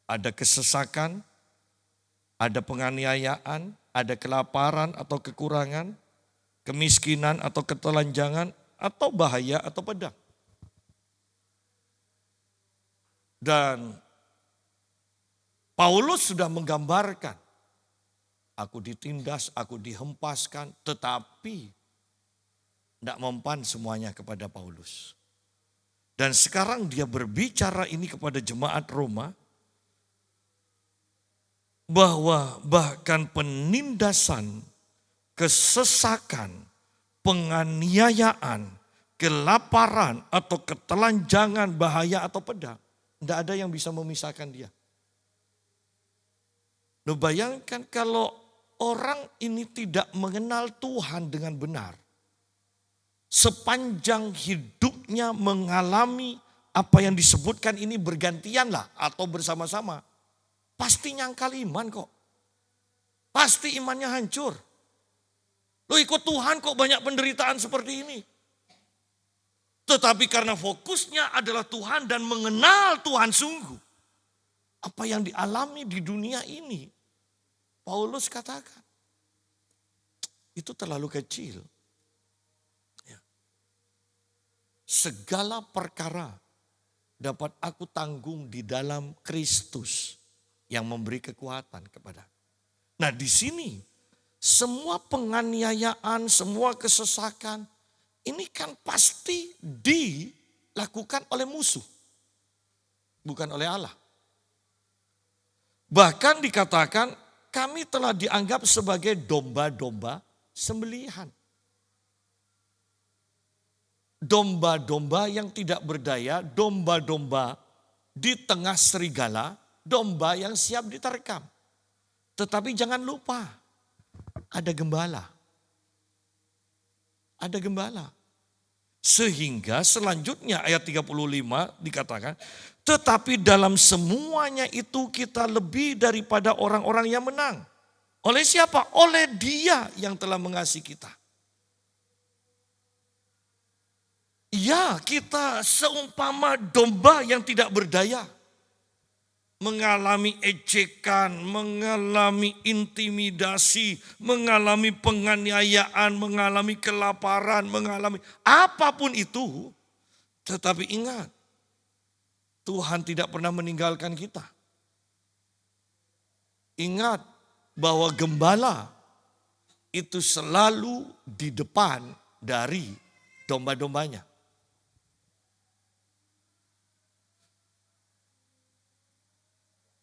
ada kesesakan, ada penganiayaan, ada kelaparan atau kekurangan, kemiskinan atau ketelanjangan, atau bahaya atau pedang. Dan Paulus sudah menggambarkan, aku ditindas, aku dihempaskan, tetapi tidak mempan semuanya kepada Paulus. Dan sekarang dia berbicara ini kepada jemaat Roma, bahwa bahkan penindasan, kesesakan, penganiayaan, kelaparan atau ketelanjangan, bahaya atau pedang, tidak ada yang bisa memisahkan dia. Nah, bayangkan kalau orang ini tidak mengenal Tuhan dengan benar. Sepanjang hidupnya mengalami apa yang disebutkan ini bergantian lah atau bersama-sama. Pasti nyangkal iman kok. Pasti imannya hancur. Lo ikut Tuhan kok banyak penderitaan seperti ini. Tetapi karena fokusnya adalah Tuhan dan mengenal Tuhan sungguh. Apa yang dialami di dunia ini, Paulus katakan, itu terlalu kecil. Ya. Segala perkara dapat aku tanggung di dalam Kristus yang memberi kekuatan kepada. Nah, di sini semua penganiayaan, semua kesesakan, ini kan pasti dilakukan oleh musuh, bukan oleh Allah. Bahkan dikatakan kami telah dianggap sebagai domba-domba sembelihan. Domba-domba yang tidak berdaya, domba-domba di tengah serigala, domba yang siap diterkam. Tetapi jangan lupa, ada gembala. Ada gembala. Sehingga selanjutnya ayat 35 dikatakan, tetapi dalam semuanya itu kita lebih daripada orang-orang yang menang. Oleh siapa? Oleh Dia yang telah mengasihi kita. Ya, kita seumpama domba yang tidak berdaya. Mengalami ejekan, mengalami intimidasi, mengalami penganiayaan, mengalami kelaparan, mengalami apapun itu. Tetapi ingat, Tuhan tidak pernah meninggalkan kita. Ingat bahwa gembala itu selalu di depan dari domba-dombanya.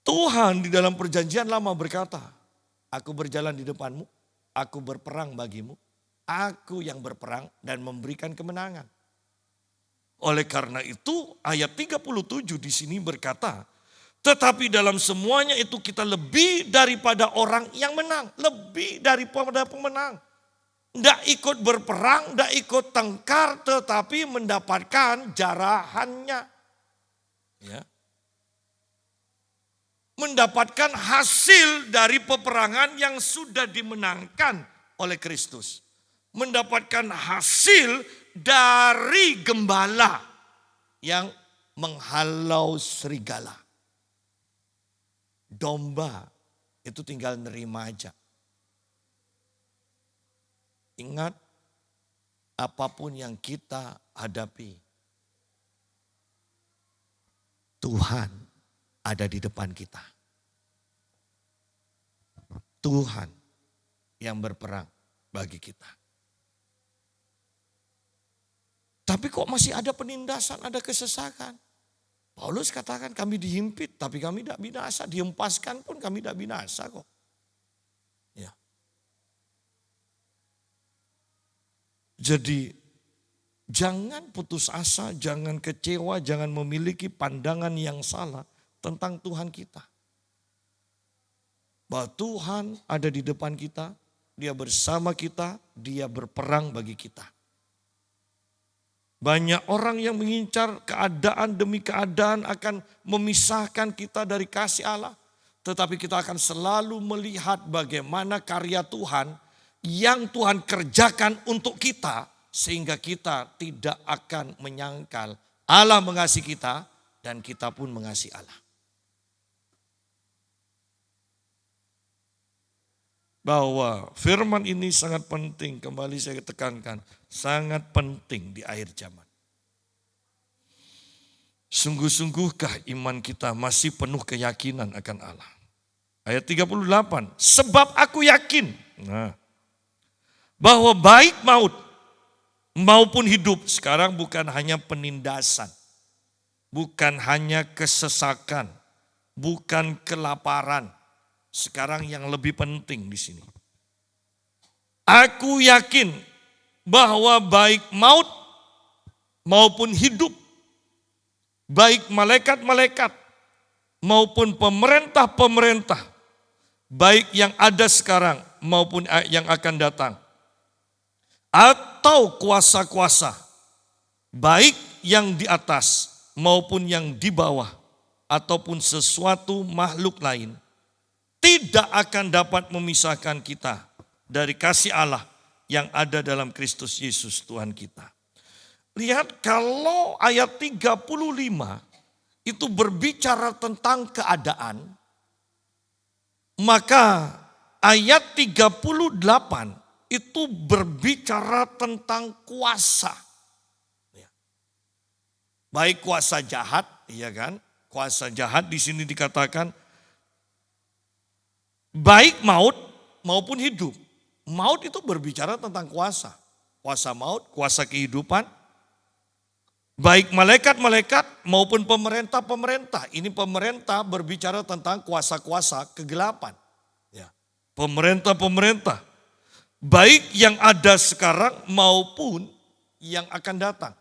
Tuhan di dalam perjanjian lama berkata, aku berjalan di depanmu, aku berperang bagimu, aku yang berperang dan memberikan kemenangan. Oleh karena itu ayat 37 di sini berkata, tetapi dalam semuanya itu kita lebih daripada orang yang menang. Lebih daripada pemenang. Tidak ikut berperang, tidak ikut tengkar, tetapi mendapatkan jarahannya. Ya. Mendapatkan hasil dari peperangan yang sudah dimenangkan oleh Kristus. Mendapatkan hasil dari gembala yang menghalau serigala. Domba itu tinggal nerima aja. Ingat, apapun yang kita hadapi, Tuhan ada di depan kita. Tuhan yang berperang bagi kita. Tapi kok masih ada penindasan, ada kesesakan? Paulus katakan kami dihimpit tapi kami tidak binasa. Dihempaskan pun kami tidak binasa kok. Ya. Jadi jangan putus asa, jangan kecewa, jangan memiliki pandangan yang salah tentang Tuhan kita. Bahwa Tuhan ada di depan kita, Dia bersama kita, Dia berperang bagi kita. Banyak orang yang mengincar keadaan demi keadaan akan memisahkan kita dari kasih Allah. Tetapi kita akan selalu melihat bagaimana karya Tuhan yang Tuhan kerjakan untuk kita. Sehingga kita tidak akan menyangkal Allah mengasihi kita dan kita pun mengasihi Allah. Bahwa firman ini sangat penting, kembali saya tekankan, sangat penting di akhir zaman. Sungguh-sungguhkah iman kita masih penuh keyakinan akan Allah? Ayat 38, sebab aku yakin bahwa baik maut maupun hidup, sekarang bukan hanya penindasan, bukan hanya kesesakan, bukan kelaparan. Sekarang yang lebih penting di sini. Aku yakin bahwa baik maut maupun hidup, baik malaikat-malaikat maupun pemerintah-pemerintah, baik yang ada sekarang maupun yang akan datang, atau kuasa-kuasa, baik yang di atas maupun yang di bawah, ataupun sesuatu makhluk lain, tidak akan dapat memisahkan kita dari kasih Allah yang ada dalam Kristus Yesus Tuhan kita. Lihat kalau ayat 35 itu berbicara tentang keadaan, maka ayat 38 itu berbicara tentang kuasa. Baik kuasa jahat, ya kan? Kuasa jahat di sini dikatakan baik maut maupun hidup. Maut itu berbicara tentang kuasa. Kuasa maut, kuasa kehidupan. Baik malaikat-malaikat maupun pemerintah-pemerintah. Ini pemerintah berbicara tentang kuasa-kuasa kegelapan. Ya. Pemerintah-pemerintah. Baik yang ada sekarang maupun yang akan datang.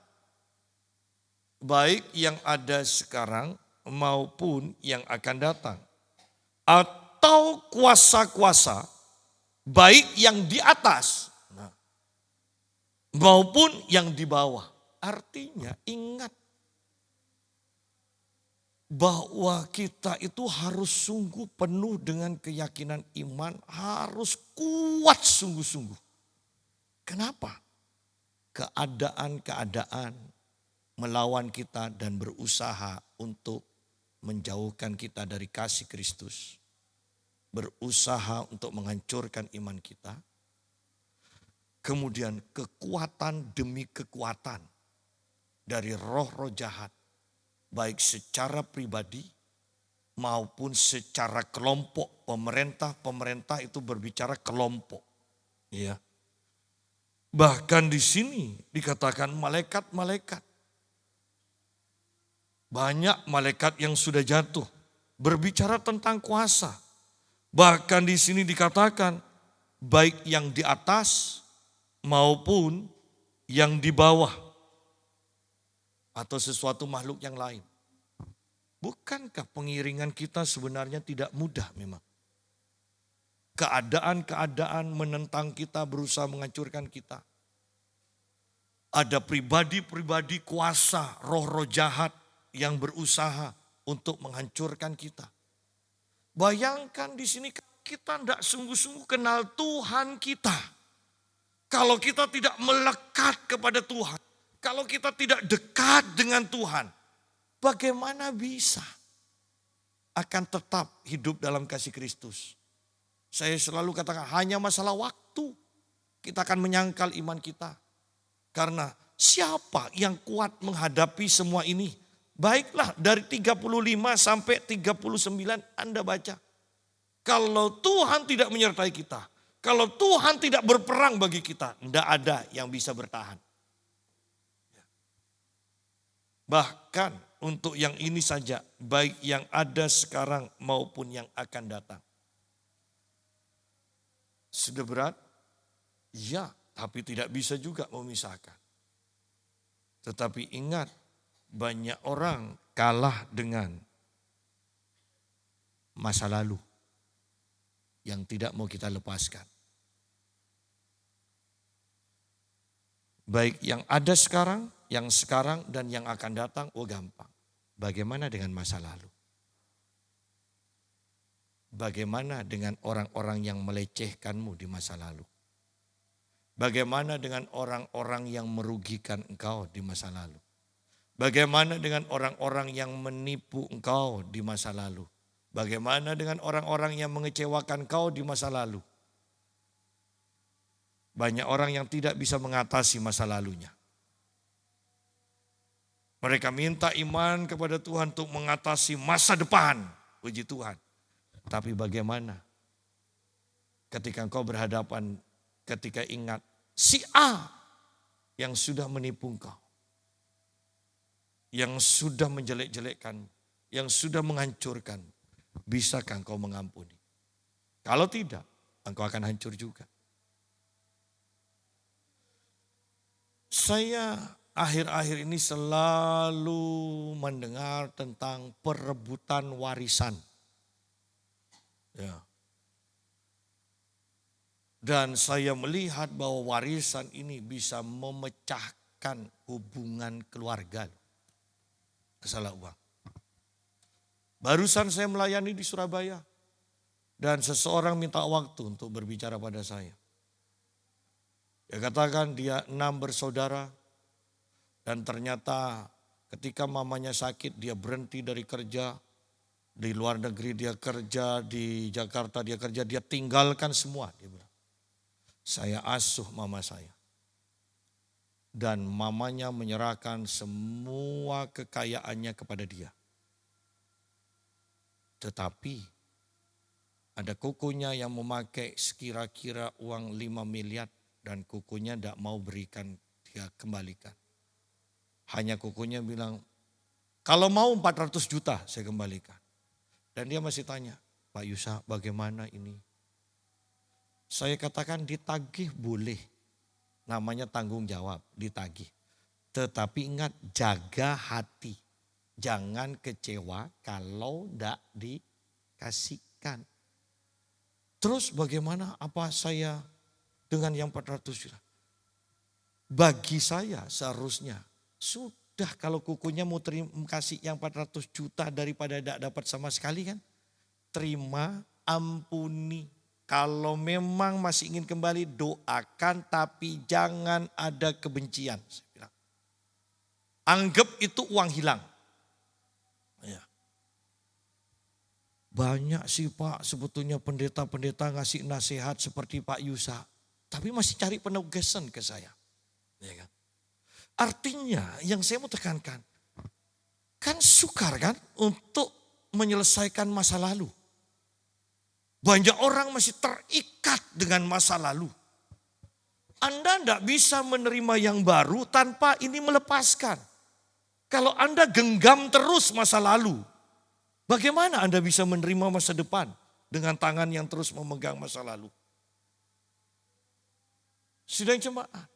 Baik yang ada sekarang maupun yang akan datang. Atau kuasa-kuasa baik yang di atas maupun yang di bawah. Artinya ingat bahwa kita itu harus sungguh penuh dengan keyakinan iman, harus kuat sungguh-sungguh. Kenapa? Keadaan-keadaan melawan kita dan berusaha untuk menjauhkan kita dari kasih Kristus. Berusaha untuk menghancurkan iman kita. Kemudian kekuatan demi kekuatan dari roh-roh jahat. Baik secara pribadi maupun secara kelompok. Pemerintah itu berbicara kelompok. Ya. Bahkan di sini dikatakan malaikat-malaikat. Banyak malaikat yang sudah jatuh. Berbicara tentang kuasa. Bahkan di sini dikatakan baik yang di atas maupun yang di bawah. Atau sesuatu makhluk yang lain. Bukankah pengiringan kita sebenarnya tidak mudah memang? Keadaan-keadaan menentang kita, berusaha menghancurkan kita. Ada pribadi-pribadi kuasa, roh-roh jahat yang berusaha untuk menghancurkan kita. Bayangkan di sini kita tidak sungguh-sungguh kenal Tuhan kita. Kalau kita tidak melekat kepada Tuhan, kalau kita tidak dekat dengan Tuhan, bagaimana bisa akan tetap hidup dalam kasih Kristus? Saya selalu katakan hanya masalah waktu kita akan menyangkal iman kita. Karena siapa yang kuat menghadapi semua ini? Baiklah dari 35 sampai 39 Anda baca. Kalau Tuhan tidak menyertai kita, kalau Tuhan tidak berperang bagi kita, tidak ada yang bisa bertahan. Bahkan untuk yang ini saja, baik yang ada sekarang maupun yang akan datang. Sudah berat? Ya, tapi tidak bisa juga memisahkan. Tetapi ingat, banyak orang kalah dengan masa lalu yang tidak mau kita lepaskan. Baik yang ada sekarang, yang sekarang dan yang akan datang, gampang. Bagaimana dengan masa lalu? Bagaimana dengan orang-orang yang melecehkanmu di masa lalu? Bagaimana dengan orang-orang yang merugikan engkau di masa lalu? Bagaimana dengan orang-orang yang menipu engkau di masa lalu? Bagaimana dengan orang-orang yang mengecewakan engkau di masa lalu? Banyak orang yang tidak bisa mengatasi masa lalunya. Mereka minta iman kepada Tuhan untuk mengatasi masa depan. Puji Tuhan. Tapi bagaimana ketika engkau berhadapan, ketika ingat si A yang sudah menipu engkau, yang sudah menjelek-jelekkan, yang sudah menghancurkan, bisakah engkau mengampuni? Kalau tidak, engkau akan hancur juga. Saya akhir-akhir ini selalu mendengar tentang perebutan warisan. Ya. Dan saya melihat bahwa warisan ini bisa memecahkan hubungan keluarga. Masalah uang. Barusan saya melayani di Surabaya. Dan seseorang minta waktu untuk berbicara pada saya. Dia katakan dia 6 bersaudara. Dan ternyata ketika mamanya sakit dia berhenti dari kerja. Di luar negeri dia kerja, di Jakarta dia kerja, dia tinggalkan semua. Dia bilang, saya asuh mama saya. Dan mamanya menyerahkan semua kekayaannya kepada dia. Tetapi ada kukunya yang memakai sekira-kira uang 5 miliar dan kukunya tidak mau berikan, dia kembalikan. Hanya kukunya bilang, kalau mau 400 juta saya kembalikan. Dan dia masih tanya, Pak Yusa bagaimana ini? Saya katakan ditagih boleh. Namanya tanggung jawab, ditagih. Tetapi ingat jaga hati. Jangan kecewa kalau tidak dikasihkan. Terus bagaimana apa saya dengan yang 400 juta? Bagi saya seharusnya sudah kalau kukunya mau terima kasih yang 400 juta daripada tidak dapat sama sekali kan. Terima, ampuni. Kalau memang masih ingin kembali doakan tapi jangan ada kebencian. Saya bilang. Anggap itu uang hilang. Ya. Banyak sih Pak sebetulnya pendeta-pendeta ngasih nasihat seperti Pak Yusa. Tapi masih cari penugasan ke saya. Ya kan? Artinya yang saya mau tekankan, kan sukar kan untuk menyelesaikan masa lalu. Banyak orang masih terikat dengan masa lalu. Anda tidak bisa menerima yang baru tanpa ini melepaskan. Kalau Anda genggam terus masa lalu, bagaimana Anda bisa menerima masa depan dengan tangan yang terus memegang masa lalu? Sidang jemaat.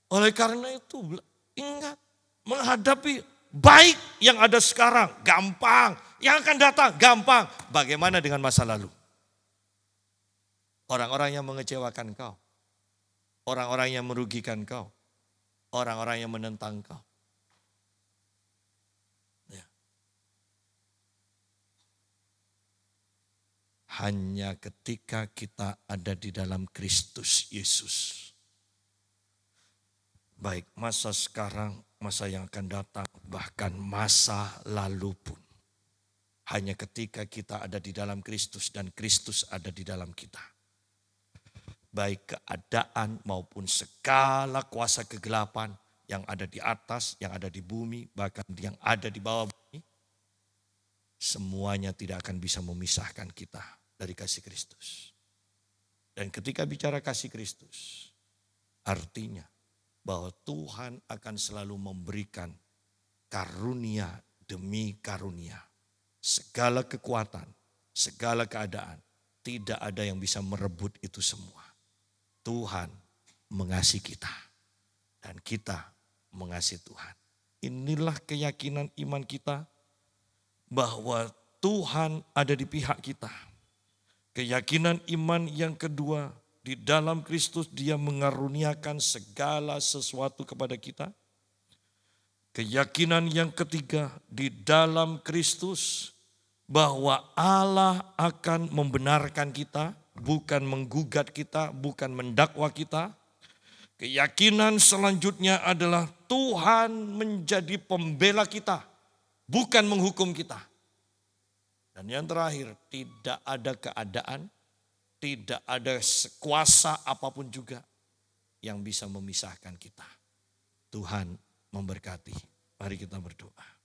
Oleh karena itu, ingat, menghadapi baik yang ada sekarang, gampang. Yang akan datang, gampang. Bagaimana dengan masa lalu? Orang-orang yang mengecewakan kau. Orang-orang yang merugikan kau. Orang-orang yang menentang kau. Ya. Hanya ketika kita ada di dalam Kristus Yesus. Baik masa sekarang, masa yang akan datang, bahkan masa lalu pun. Hanya ketika kita ada di dalam Kristus dan Kristus ada di dalam kita. Baik keadaan maupun segala kuasa kegelapan yang ada di atas, yang ada di bumi, bahkan yang ada di bawah bumi. Semuanya tidak akan bisa memisahkan kita dari kasih Kristus. Dan ketika bicara kasih Kristus, artinya bahwa Tuhan akan selalu memberikan karunia demi karunia. Segala kekuatan, segala keadaan, tidak ada yang bisa merebut itu semua. Tuhan mengasihi kita dan kita mengasihi Tuhan. Inilah keyakinan iman kita bahwa Tuhan ada di pihak kita. Keyakinan iman yang kedua, di dalam Kristus Dia mengaruniakan segala sesuatu kepada kita. Keyakinan yang ketiga, di dalam Kristus bahwa Allah akan membenarkan kita, bukan menggugat kita, bukan mendakwa kita. Keyakinan selanjutnya adalah Tuhan menjadi pembela kita, bukan menghukum kita. Dan yang terakhir, tidak ada keadaan, tidak ada kuasa apapun juga yang bisa memisahkan kita. Tuhan memberkati. Mari kita berdoa.